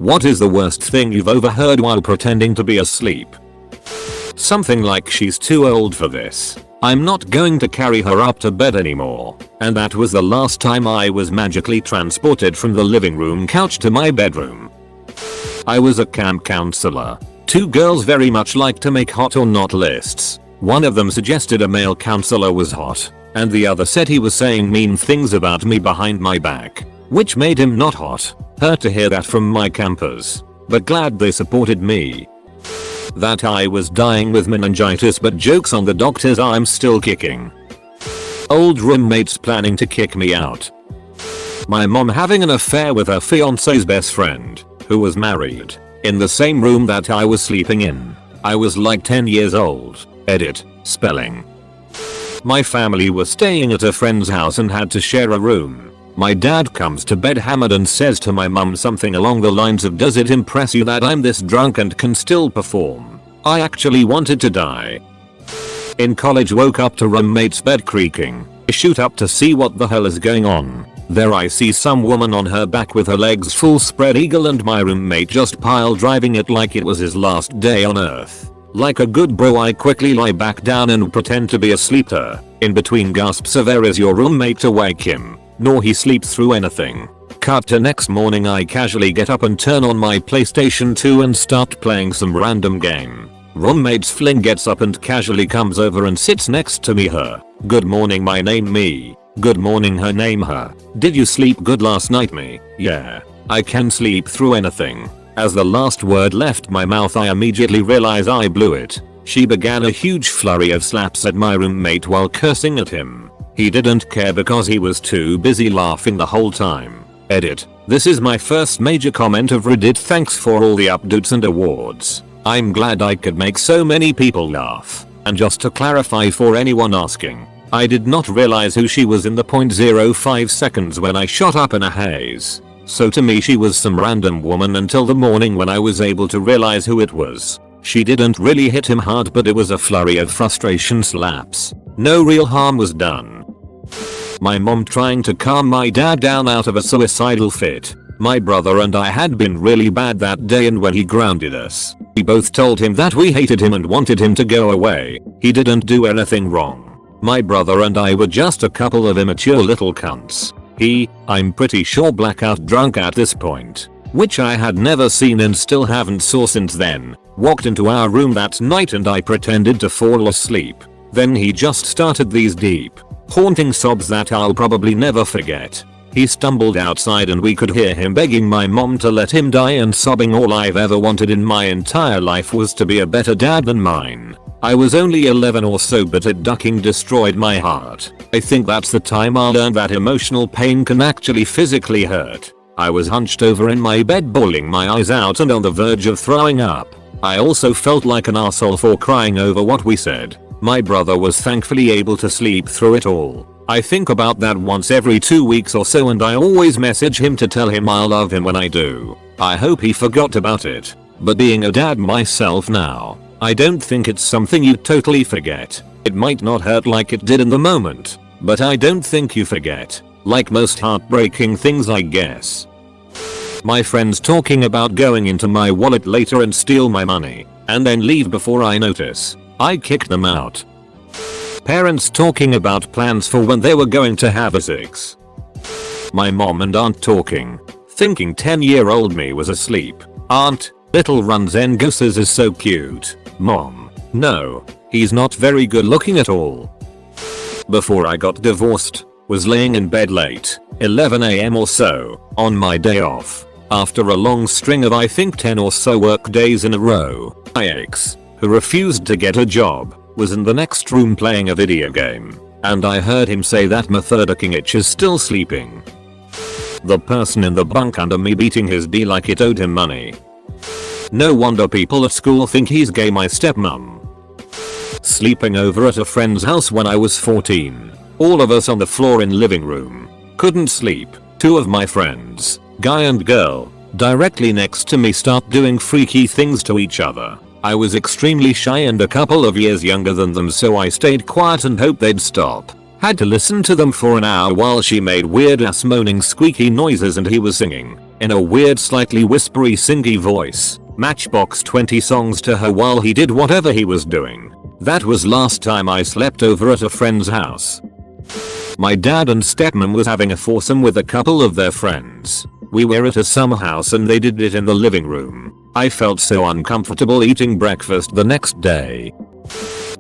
What is the worst thing you've overheard while pretending to be asleep? Something like she's too old for this. I'm not going to carry her up to bed anymore. And that was the last time I was magically transported from the living room couch to my bedroom. I was a camp counselor. Two girls very much like to make hot or not lists. One of them suggested a male counselor was hot, and the other said he was saying mean things about me behind my back, which made him not hot. Hurt to hear that from my campers, but glad they supported me. That I was dying with meningitis, but jokes on the doctors, I'm still kicking. Old roommates planning to kick me out. My mom having an affair with her fiance's best friend, who was married, in the same room that I was sleeping in. I was like 10 years old. Edit. Spelling. My family was staying at a friend's house and had to share a room. My dad comes to bed hammered and says to my mum something along the lines of, "Does it impress you that I'm this drunk and can still perform?" I actually wanted to die. In college, woke up to roommate's bed creaking. I shoot up to see what the hell is going on. There I see some woman on her back with her legs full spread eagle, and my roommate just pile driving it like it was his last day on earth. Like a good bro, I quickly lie back down and pretend to be asleep. In between gasps of "Is your roommate to wake him?" Nor he sleeps through anything. Cut to next morning, I casually get up and turn on my PlayStation 2 and start playing some random game. Roommate's fling gets up and casually comes over and sits next to me. Her. "Good morning, my name me." "Good morning, her name her." "Did you sleep good last night me?" "Yeah. I can sleep through anything." As the last word left my mouth, I immediately realize I blew it. She began a huge flurry of slaps at my roommate while cursing at him. He didn't care because he was too busy laughing the whole time. Edit. This is my first major comment of Reddit. Thanks for all the updates and awards. I'm glad I could make so many people laugh. And just to clarify for anyone asking, I did not realize who she was in the 0.05 seconds when I shot up in a haze. So to me she was some random woman until the morning when I was able to realize who it was. She didn't really hit him hard, but it was a flurry of frustration slaps. No real harm was done. My mom trying to calm my dad down out of a suicidal fit. My brother and I had been really bad that day, and when he grounded us, we both told him that we hated him and wanted him to go away. He didn't do anything wrong. My brother and I were just a couple of immature little cunts. I'm pretty sure blackout drunk at this point, which I had never seen and still haven't saw since then, walked into our room that night and I pretended to fall asleep. Then he just started these deep, haunting sobs that I'll probably never forget. He stumbled outside and we could hear him begging my mom to let him die and sobbing, "All I've ever wanted in my entire life was to be a better dad than mine." I was only 11 or so, but it ducking destroyed my heart. I think that's the time I learned that emotional pain can actually physically hurt. I was hunched over in my bed bawling my eyes out and on the verge of throwing up. I also felt like an asshole for crying over what we said. My brother was thankfully able to sleep through it all. I think about that once every 2 weeks or so, and I always message him to tell him I love him when I do. I hope he forgot about it. But being a dad myself now, I don't think it's something you totally forget. It might not hurt like it did in the moment, but I don't think you forget. Like most heartbreaking things, I guess. My friends talking about going into my wallet later and steal my money, and then leave before I notice. I kicked them out. Parents talking about plans for when they were going to have a six. My mom and aunt talking, thinking 10-year-old me was asleep. Aunt, "Little runs and gooses is so cute." Mom, "No, he's not very good looking at all." Before I got divorced, was laying in bed late, 11 AM or so, on my day off. After a long string of I think 10 or so work days in a row, my ex, who refused to get a job, was in the next room playing a video game, and I heard him say that my third king itch is still sleeping. The person in the bunk under me beating his D like it owed him money. No wonder people at school think he's gay. My stepmom. Sleeping over at a friend's house when I was 14. All of us on the floor in living room. Couldn't sleep. Two of my friends, guy and girl, directly next to me start doing freaky things to each other. I was extremely shy and a couple of years younger than them, so I stayed quiet and hoped they'd stop. Had to listen to them for an hour while she made weird ass moaning squeaky noises and he was singing. in a weird slightly whispery singy voice, Matchbox 20 songs to her while he did whatever he was doing. That was last time I slept over at a friend's house. My dad and stepmom was having a foursome with a couple of their friends. We were at a summer house and they did it in the living room. I felt so uncomfortable eating breakfast the next day.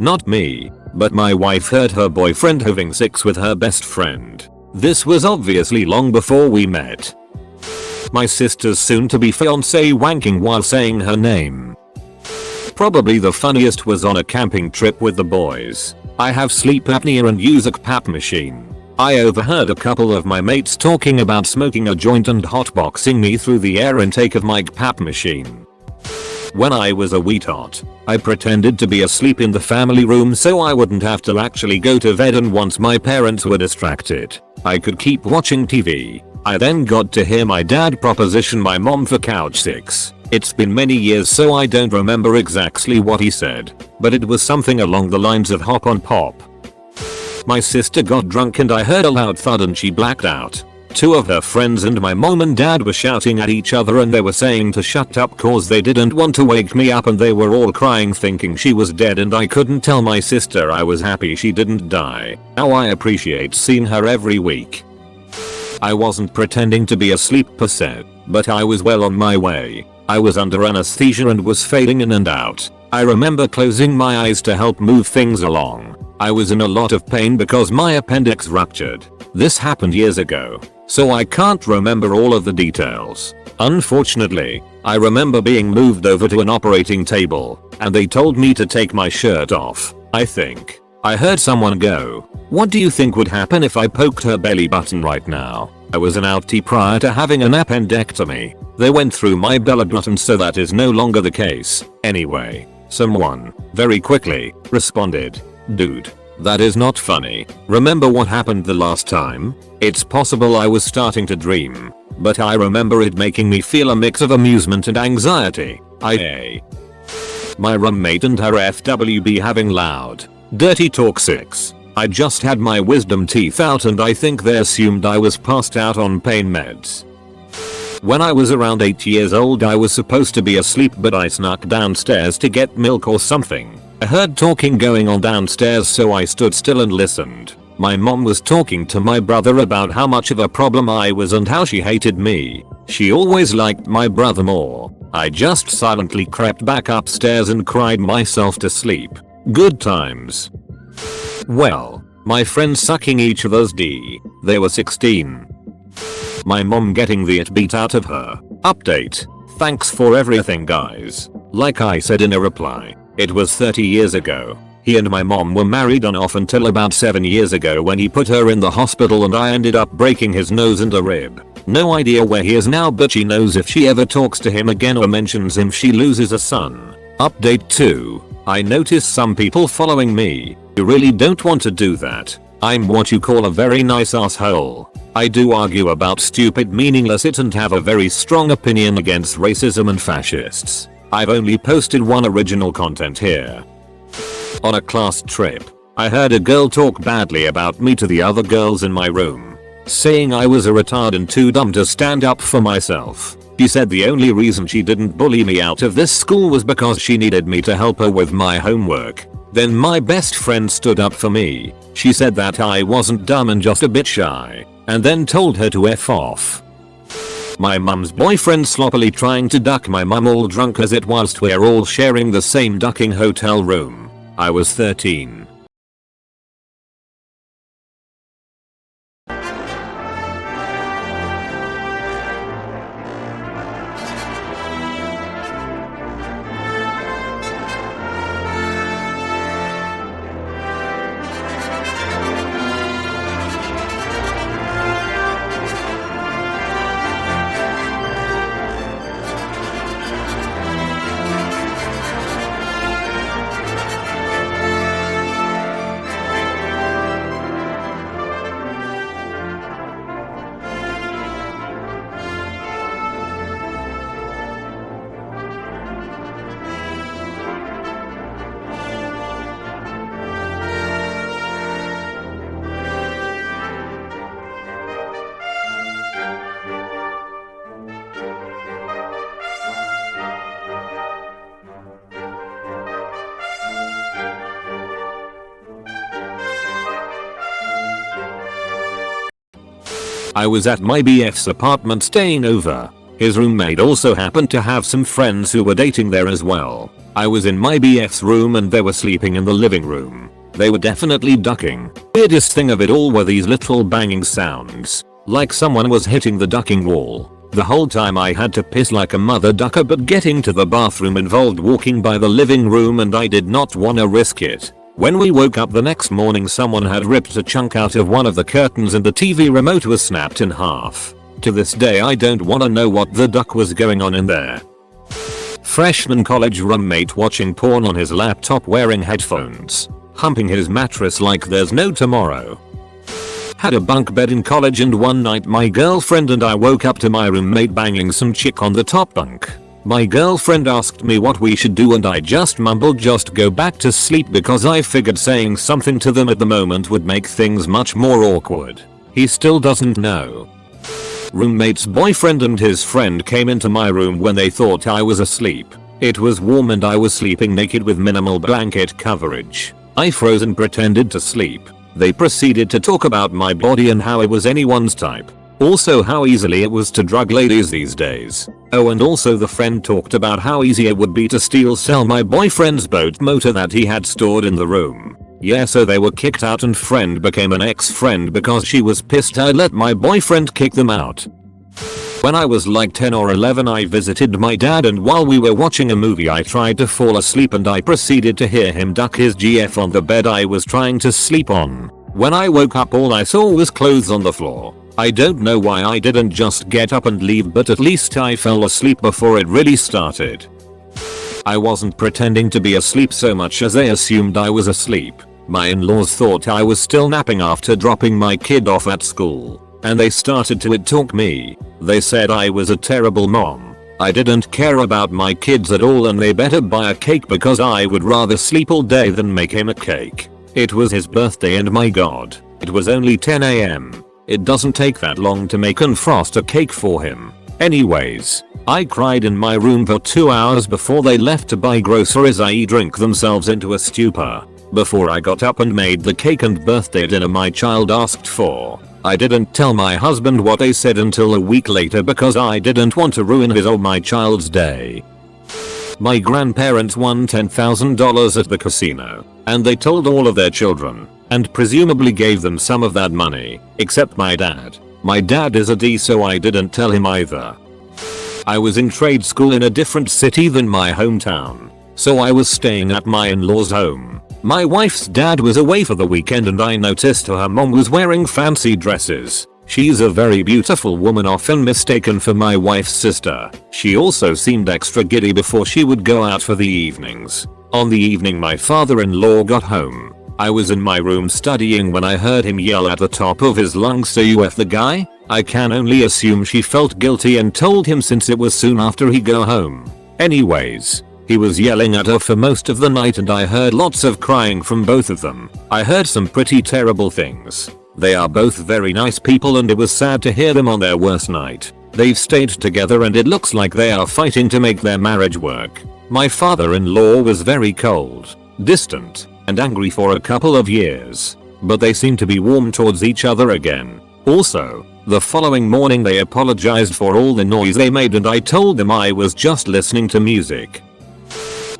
Not me, but my wife heard her boyfriend having sex with her best friend. This was obviously long before we met. My sister's soon-to-be fiancé wanking while saying her name. Probably the funniest was on a camping trip with the boys. I have sleep apnea and use a CPAP machine. I overheard a couple of my mates talking about smoking a joint and hotboxing me through the air intake of my CPAP machine. When I was a wee tot, I pretended to be asleep in the family room so I wouldn't have to actually go to bed, and once my parents were distracted, I could keep watching TV. I then got to hear my dad proposition my mom for couch sex. It's been many years so I don't remember exactly what he said, but it was something along the lines of hop on pop. My sister got drunk and I heard a loud thud and she blacked out. Two of her friends and my mom and dad were shouting at each other and they were saying to shut up cause they didn't want to wake me up, and they were all crying thinking she was dead, and I couldn't tell my sister I was happy she didn't die. Now I appreciate seeing her every week. I wasn't pretending to be asleep per se, but I was well on my way. I was under anesthesia and was fading in and out. I remember closing my eyes to help move things along. I was in a lot of pain because my appendix ruptured. This happened years ago, so I can't remember all of the details. Unfortunately, I remember being moved over to an operating table, and they told me to take my shirt off. I think I heard someone go, "What do you think would happen if I poked her belly button right now?" I was an outie prior to having an appendectomy. They went through my belly button, so that is no longer the case. Anyway, someone, very quickly, responded, "Dude, that is not funny. Remember what happened the last time?" It's possible I was starting to dream, but I remember it making me feel a mix of amusement and anxiety. My roommate and her FWB having loud, dirty talk 6. I just had my wisdom teeth out and I think they assumed I was passed out on pain meds. When I was around 8 years old I was supposed to be asleep, but I snuck downstairs to get milk or something. I heard talking going on downstairs, so I stood still and listened. My mom was talking to my brother about how much of a problem I was and how she hated me. She always liked my brother more. I just silently crept back upstairs and cried myself to sleep. Good times. Well, my friends sucking each other's D. They were 16. My mom getting the it beat out of her. Update. Thanks for everything guys. Like I said in a reply, it was 30 years ago. He and my mom were married on off until about 7 years ago when he put her in the hospital and I ended up breaking his nose and a rib. No idea where he is now, but she knows if she ever talks to him again or mentions him she loses a son. Update 2. I notice some people following me. You really don't want to do that. I'm what you call a very nice asshole. I do argue about stupid meaningless it and have a very strong opinion against racism and fascists. I've only posted one original content here. On a class trip, I heard a girl talk badly about me to the other girls in my room, saying I was a retard and too dumb to stand up for myself. She said the only reason she didn't bully me out of this school was because she needed me to help her with my homework. Then my best friend stood up for me. She said that I wasn't dumb and just a bit shy, and then told her to F off. My mum's boyfriend sloppily trying to duck my mum all drunk as it whilst we're all sharing the same ducking hotel room. I was 13. I was at my BF's apartment staying over. His roommate also happened to have some friends who were dating there as well. I was in my BF's room and they were sleeping in the living room. They were definitely ducking. Weirdest thing of it all were these little banging sounds. Like someone was hitting the ducking wall. The whole time I had to piss like a mother ducker, but getting to the bathroom involved walking by the living room and I did not wanna risk it. When we woke up the next morning, someone had ripped a chunk out of one of the curtains and the TV remote was snapped in half. To this day I don't wanna know what the duck was going on in there. Freshman college roommate watching porn on his laptop wearing headphones. Humping his mattress like there's no tomorrow. Had a bunk bed in college and one night my girlfriend and I woke up to my roommate banging some chick on the top bunk. My girlfriend asked me what we should do and I just mumbled just go back to sleep because I figured saying something to them at the moment would make things much more awkward. He still doesn't know. Roommate's boyfriend and his friend came into my room when they thought I was asleep. It was warm and I was sleeping naked with minimal blanket coverage. I froze and pretended to sleep. They proceeded to talk about my body and how it was anyone's type. Also how easily it was to drug ladies these days. Oh, and also the friend talked about how easy it would be to sell my boyfriend's boat motor that he had stored in the room. Yeah, so they were kicked out and friend became an ex-friend because she was pissed I let my boyfriend kick them out. When I was like 10 or 11 I visited my dad and while we were watching a movie I tried to fall asleep and I proceeded to hear him duck his GF on the bed I was trying to sleep on. When I woke up all I saw was clothes on the floor. I don't know why I didn't just get up and leave, but at least I fell asleep before it really started. I wasn't pretending to be asleep so much as they assumed I was asleep. My in-laws thought I was still napping after dropping my kid off at school. And they started to talk me. They said I was a terrible mom. I didn't care about my kids at all and they better buy a cake because I would rather sleep all day than make him a cake. It was his birthday and my god, it was only 10 AM. It doesn't take that long to make and frost a cake for him. Anyways, I cried in my room for 2 hours before they left to buy groceries, i.e. drink themselves into a stupor. Before I got up and made the cake and birthday dinner my child asked for. I didn't tell my husband what they said until a week later because I didn't want to ruin his or my child's day. My grandparents won $10,000 at the casino, and they told all of their children, and presumably gave them some of that money, except my dad. My dad is a D, so I didn't tell him either. I was in trade school in a different city than my hometown, so I was staying at my in-laws' home. My wife's dad was away for the weekend and I noticed her mom was wearing fancy dresses. She's a very beautiful woman, often mistaken for my wife's sister. She also seemed extra giddy before she would go out for the evenings. On the evening my father-in-law got home, I was in my room studying when I heard him yell at the top of his lungs, "So you F the guy?" I can only assume she felt guilty and told him since it was soon after he go home. Anyways, he was yelling at her for most of the night and I heard lots of crying from both of them. I heard some pretty terrible things. They are both very nice people and it was sad to hear them on their worst night. They've stayed together and it looks like they are fighting to make their marriage work. My father-in-law was very cold, distant, and angry for a couple of years. But they seem to be warm towards each other again. Also, the following morning they apologized for all the noise they made and I told them I was just listening to music.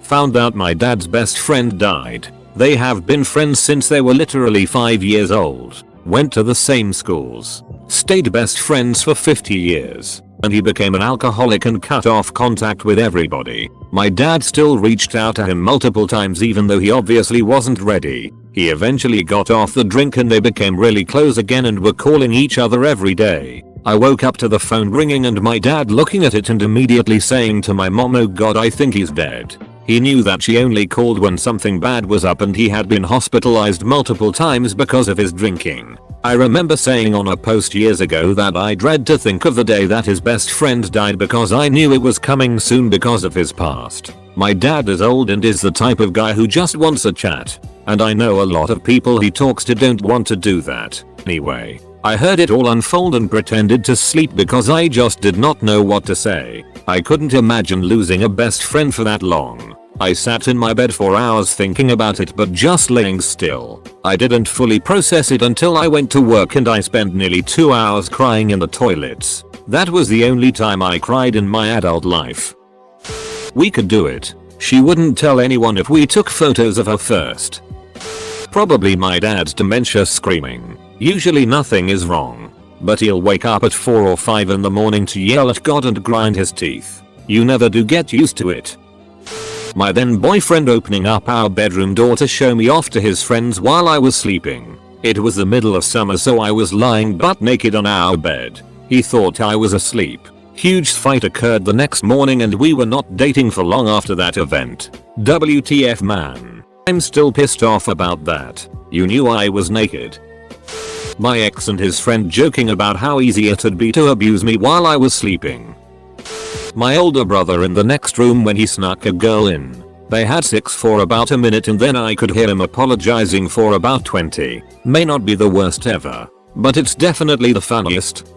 Found out my dad's best friend died. They have been friends since they were literally 5 years old. Went to the same schools. Stayed best friends for 50 years. And he became an alcoholic and cut off contact with everybody. My dad still reached out to him multiple times even though he obviously wasn't ready. He eventually got off the drink and they became really close again and were calling each other every day. I woke up to the phone ringing and my dad looking at it and immediately saying to my mom, "Oh god, I think he's dead." He knew that she only called when something bad was up and he had been hospitalized multiple times because of his drinking. I remember saying on a post years ago that I dread to think of the day that his best friend died because I knew it was coming soon because of his past. My dad is old and is the type of guy who just wants a chat. And I know a lot of people he talks to don't want to do that. Anyway, I heard it all unfold and pretended to sleep because I just did not know what to say. I couldn't imagine losing a best friend for that long. I sat in my bed for hours thinking about it but just laying still. I didn't fully process it until I went to work and I spent nearly 2 hours crying in the toilets. That was the only time I cried in my adult life. We could do it. She wouldn't tell anyone if we took photos of her first. Probably my dad's dementia screaming. Usually nothing is wrong. But he'll wake up at 4 or 5 in the morning to yell at God and grind his teeth. You never do get used to it. My then boyfriend opening up our bedroom door to show me off to his friends while I was sleeping. It was the middle of summer so I was lying butt naked on our bed. He thought I was asleep. Huge fight occurred the next morning and we were not dating for long after that event. WTF man. I'm still pissed off about that. You knew I was naked. My ex and his friend joking about how easy it'd be to abuse me while I was sleeping. My older brother in the next room when he snuck a girl in. They had sex for about a minute and then I could hear him apologizing for about 20. May not be the worst ever, but it's definitely the funniest.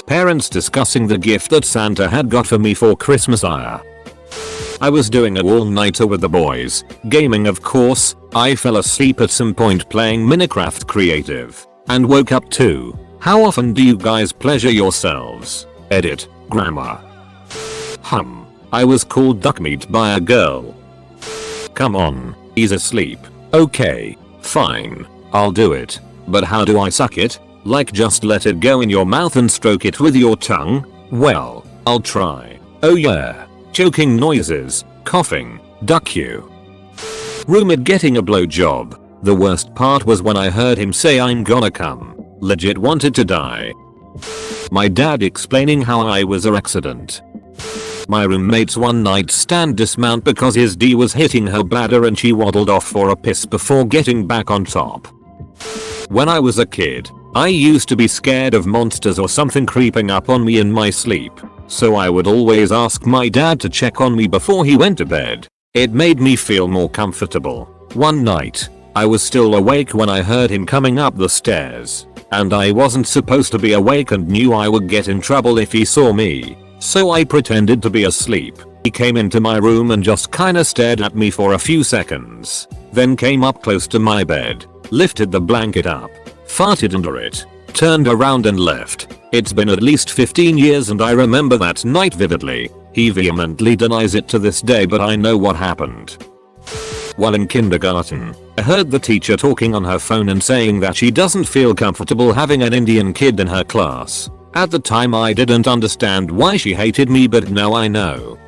Parents discussing the gift that Santa had got for me for Christmas. I was doing a all-nighter with the boys, gaming of course. I fell asleep at some point playing Minecraft Creative, and woke up too. How often do you guys pleasure yourselves? Edit, grammar. I was called duck meat by a girl. Come on, he's asleep. Okay, fine, I'll do it. But how do I suck it? Like just let it go in your mouth and stroke it with your tongue? Well, I'll try. Oh yeah. Choking noises, coughing, duck you. Rumored getting a blowjob. The worst part was when I heard him say I'm gonna come. Legit wanted to die. My dad explaining how I was an accident. My roommate's one night stand dismount because his D was hitting her bladder and she waddled off for a piss before getting back on top. When I was a kid, I used to be scared of monsters or something creeping up on me in my sleep, so I would always ask my dad to check on me before he went to bed. It made me feel more comfortable. One night, I was still awake when I heard him coming up the stairs, and I wasn't supposed to be awake and knew I would get in trouble if he saw me, so I pretended to be asleep. He came into my room and just kinda stared at me for a few seconds, then came up close to my bed, lifted the blanket up, farted under it, turned around and left. It's been at least 15 years and I remember that night vividly. He vehemently denies it to this day, but I know what happened. While in kindergarten, I heard the teacher talking on her phone and saying that she doesn't feel comfortable having an Indian kid in her class. At the time I didn't understand why she hated me, but now I know.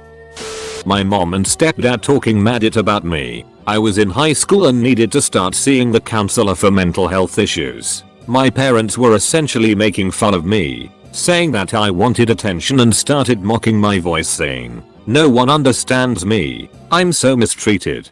My mom and stepdad talking mad it about me. I was in high school and needed to start seeing the counselor for mental health issues. My parents were essentially making fun of me, saying that I wanted attention and started mocking my voice saying, "No one understands me. I'm so mistreated."